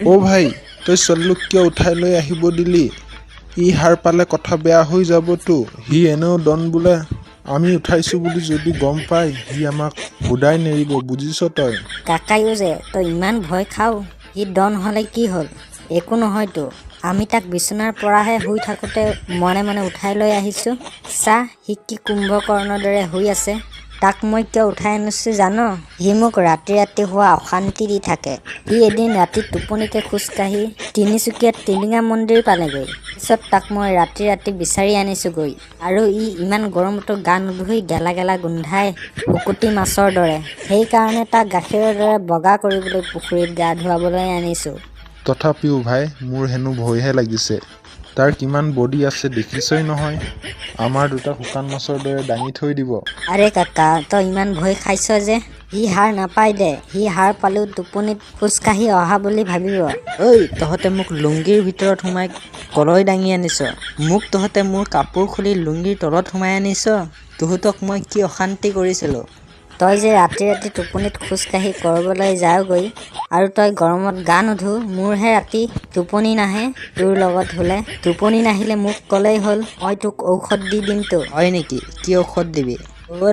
অ' ভাই, তই ছোৱালীটোক কিয় উঠাই লৈ আহিব দিলি? ই সাৰ পালে কথা বেয়া হৈ যাবতো। সি এনেও ডন বোলে। আমি উঠাইছোঁ বুলি যদি গম পাই সি আমাক সুদাই নেৰিব, বুজিছ তই? কাকাইও যে তই ইমান ভয় খাও। সি ডন হ'লে কি হ'ল? একো নহয়তো। আমি তাক বিচনাৰ পৰাহে শুই থাকোঁতে মনে মনে উঠাই লৈ আহিছোঁ। চা সি কি কুম্ভকৰ্ণৰ দৰে শুই আছে। তাক মই কিয় উঠাই আনিছোঁ জান? সি মোক ৰাতি ৰাতি হোৱা অশান্তি দি থাকে। সি এদিন ৰাতি টোপনিতে খোজকাঢ়ি তিনিচুকীয়াত টিলিঙা মন্দিৰ পালেগৈ। পিছত তাক মই ৰাতি ৰাতি বিচাৰি আনিছোঁগৈ। আৰু ই ইমান গৰমতো গা নুধুই গেলা গেলা গোন্ধাই শুকুতি মাছৰ দৰে। সেইকাৰণে তাক গাখীৰৰ দৰে বগা কৰিবলৈ পুখুৰীত গা ধুৱাবলৈ আনিছোঁ। তথাপিও ভাই, মোৰ হেনো ভয়হে লাগিছে। তাৰ কিমান বডি আছে দেখিছই নহয়। আমাৰ দুটা শুকান মাছৰ দৰে দাঙি থৈ দিব। আৰে কাকা, তই ইমান ভয় খাইছ যে। সি সাৰ নাপায় দে। সি সাৰ পালেও টোপনিত খোজকাঢ়ি অহা বুলি ভাবিব। ঐ, তহঁতে মোক লুংগিৰ ভিতৰত সোমাই কলৈ দাঙি আনিছ? মোক তহঁতে মোৰ কাপোৰ খুলি লুংগিৰ তলত সোমাই আনিছ? তহঁতক মই কি অশান্তি কৰিছিলোঁ? তই যে ৰাতি ৰাতি টোপনিত খোজকাঢ়ি কৰবলৈ যাওগৈ আৰু তই গৰমত গা নুধু। মোৰহে ৰাতি টোপনি নাহে তোৰ লগত শুলে। টোপনি নাহিলে মোক ক'লেই হ'ল, মই তোক ঔষধ দি দিমতো। হয় নেকি? কি ঔষধ দিবি?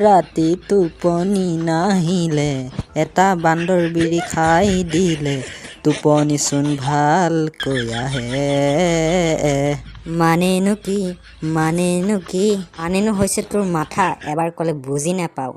ৰাতি টোপনি নাহিলে এটা বান্দৰ বিৰি খাই দিলে, টোপনিচোন ভালকৈ আহে। মানেনো কি? মানেনো কি? মানেনো হৈছে তোৰ মাথা। এবাৰ ক'লে বুজি নাপাওঁ।